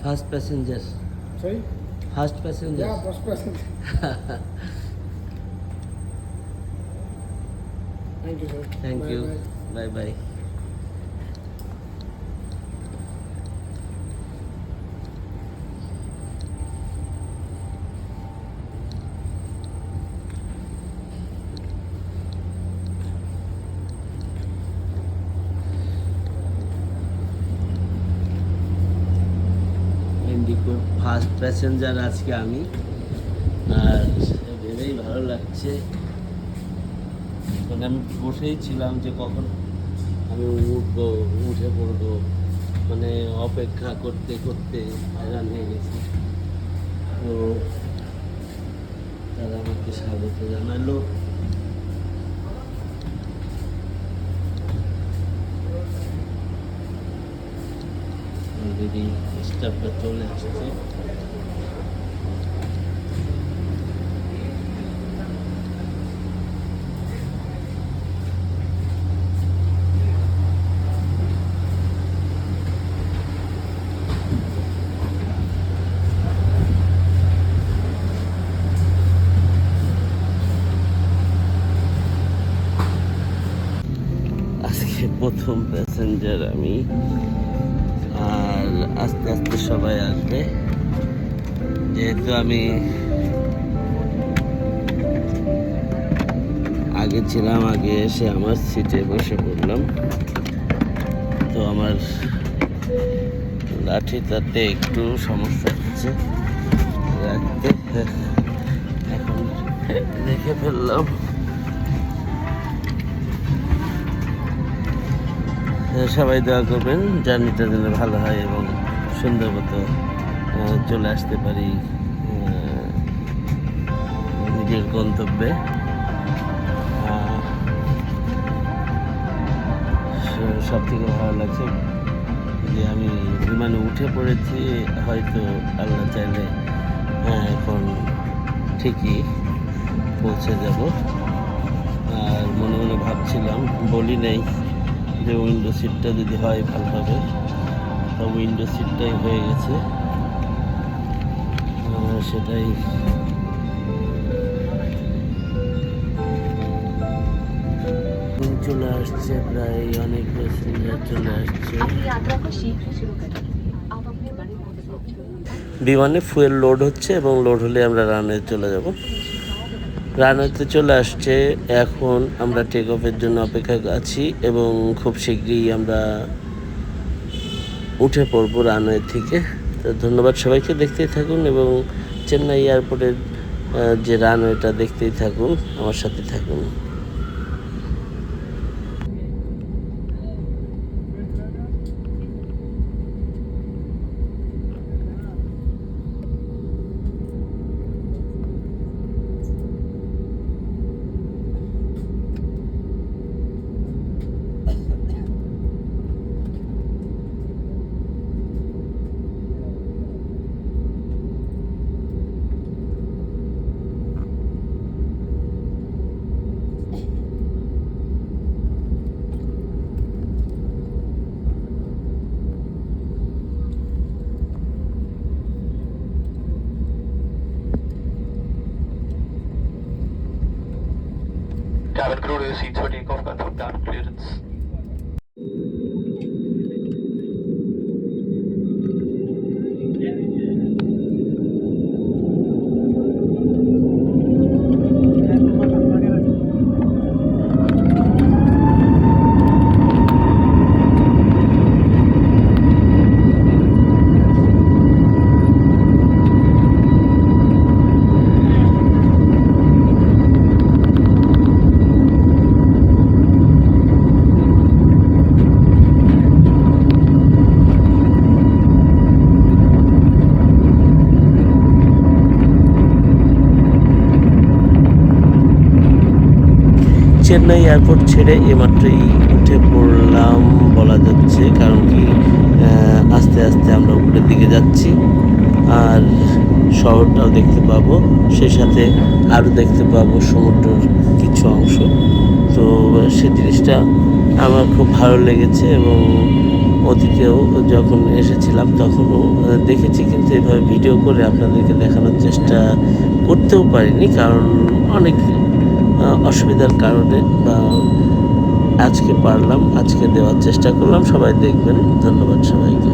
First passenger. Sorry? First passenger. Yeah, first passenger. Thank you, sir. Thank Bye, you. bye. Bye bye. ইন্ডিগোর first passenger আজকে আমি, আর ভেবেই ভালো লাগছে। মানে আমি বসেই ছিলাম যে কখন আমি উঠবো, উঠে পড়বো, মানে অপেক্ষা করতে করতে হয়রান হয়ে গেছি। তো তারা আমাকে স্বাগত জানালো। অলরেডি স্টাফরা চলে আসছে। আজকে প্রথম প্যাসেঞ্জার আমি, আর আস্তে আস্তে সবাই আসবে। যেহেতু আমি আগে ছিলাম, আগে এসে আমার সিটে বসে পড়লাম, তো আমার লাঠিটাতে একটু সমস্যা হচ্ছে রাখতে, এখন রেখে ফেললাম। সবাই দোয়া করবেন জার্নিটা যেন ভালো হয় এবং সুন্দর মতো চলে আসতে পারি নিজের গন্তব্যে। সব থেকে ভালো লাগছে যে আমি বিমানে উঠে পড়েছি, হয়তো আল্লাহ চাইলে এখন ঠিকই পৌঁছে যাব। আর মনে মনে ভাবছিলাম, বলি নেই যে উইন্ডো সিটটা যদি হয় ভালো হবে, তো উইন্ডো সিটটাই হয়ে গেছে, সেটাই চলে আসছে, প্রায় অনেক প্যাসেঞ্জার চলে আসছে। বিমানে ফুয়েল লোড হচ্ছে এবং লোড হলে আমরা রানওয়ে চলে যাব। রানওয়েতে চলে আসছে, এখন আমরা টেক অফের জন্য অপেক্ষা আছি এবং খুব শীঘ্রই আমরা উঠে পড়বো রানওয়ে থেকে। তো ধন্যবাদ সবাইকে, দেখতেই থাকুন এবং চেন্নাই এয়ারপোর্টের যে রানওয়েটা দেখতেই থাকুন, আমার সাথে থাকুন। Cabin crew to the seats for takeoff, confirm cabin clearance. Chennai airport ছেড়ে এইমাত্রই উঠে পড়লাম বলা যাচ্ছে, কারণ কি আস্তে আস্তে আমরা উপরের দিকে যাচ্ছি আর শহরটাও দেখতে পাবো, সেই সাথে আরও দেখতে পাবো সমুদ্রের কিছু অংশ। তো সে জিনিসটা আমার খুব ভালো লেগেছে এবং অতীতেও যখন এসেছিলাম তখনও দেখেছি, কিন্তু এভাবে ভিডিও করে আপনাদেরকে দেখানোর চেষ্টা করতেও পারিনি, কারণ অনেক অসুবিধার কারণে। আজকে পারলাম, আজকে দেওয়ার চেষ্টা করলাম। সবাই দেখবেন। ধন্যবাদ সবাইকে।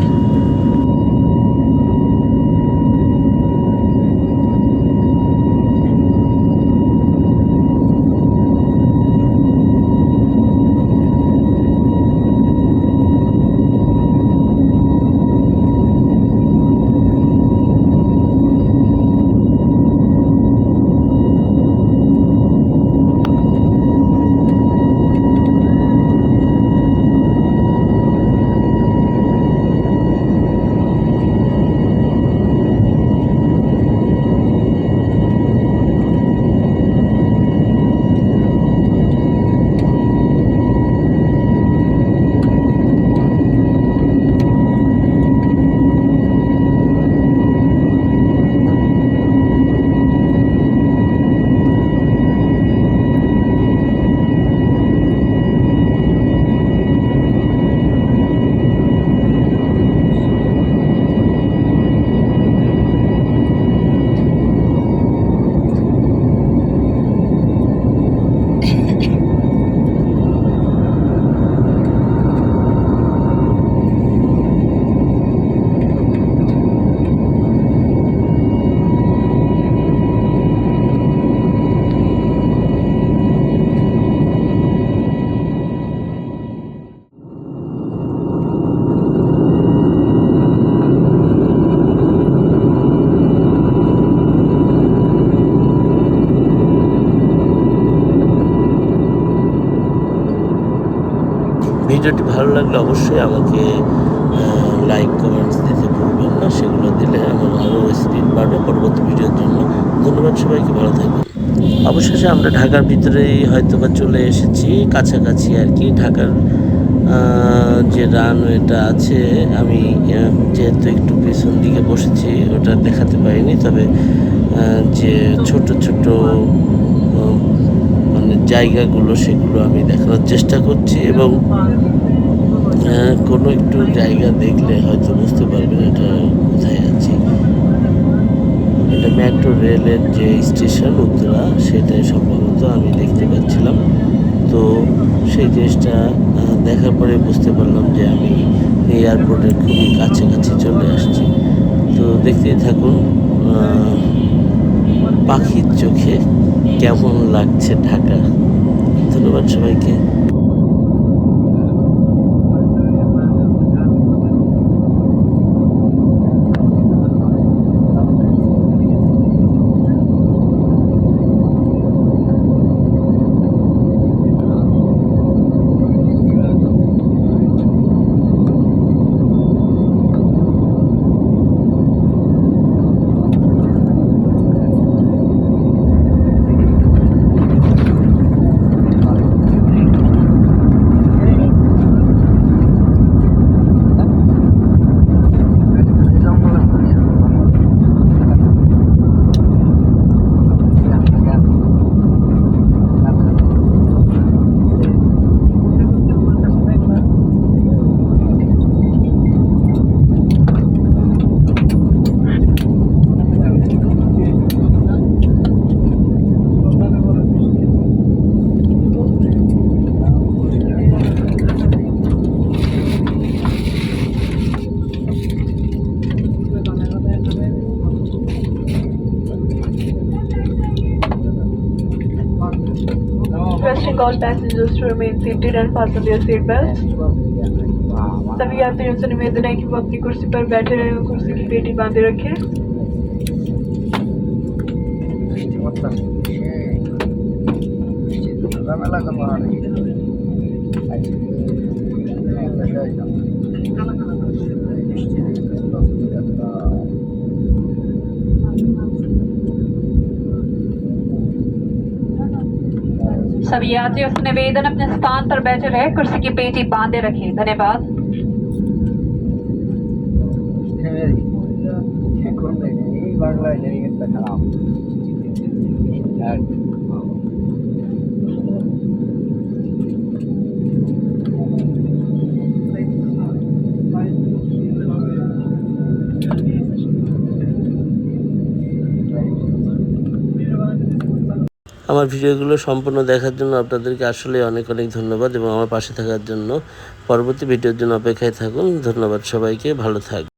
ভিডিওটি ভালো লাগলে অবশ্যই আমাকে লাইক কমেন্টস দিতে ভুলবেন না। সেগুলো দিলে আমার আরও স্পিড বাড়বে পরবর্তী ভিডিওর জন্য। ধন্যবাদ সবাইকে, ভালো থাকবেন। অবশেষে আমরা ঢাকার ভিতরেই হয়তোবা চলে এসেছি, কাছাকাছি আর কি। ঢাকার যে রানওয়েটা আছে, আমি যেহেতু একটু পেছন দিকে বসেছি ওটা দেখাতে পারিনি, তবে যে ছোট ছোট মানে জায়গাগুলো সেগুলো আমি দেখানোর চেষ্টা করছি, এবং কোনো একটু জায়গা দেখলে হয়তো বুঝতে পারবেন এটা কোথায় আছি। এটা মেট্রো রেলের যে স্টেশন উত্তরা, সেটাই সম্ভবত আমি দেখতে পাচ্ছিলাম। তো সেই জিনিসটা দেখার পরে বুঝতে পারলাম যে আমি এয়ারপোর্টের খুবই কাছাকাছি চলে আসছি। তো দেখতেই থাকুন পাখির চোখে কেমন লাগছে ঢাকা। ধন্যবাদ সবাইকে। Requesting all passengers to remain seated and fasten their seatbelts. सभी यात्रियों से निवेदन है कि वो अपनी कुर्सी पर बैठे रहे और कुर्सी की पेटी बांधे रखें। सभी यात्रियों से निवेदन अपने स्थान पर बैठे रहे, कुर्सी की पेटी बांधे रखें। धन्यवाद। আমার ভিডিওগুলো সম্পূর্ণ দেখার জন্য আপনাদেরকে আসলে অনেক অনেক ধন্যবাদ এবং আমার পাশে থাকার জন্য। পরবর্তী ভিডিওর জন্য অপেক্ষায় থাকুন। ধন্যবাদ সবাইকে, ভালো থাকবেন।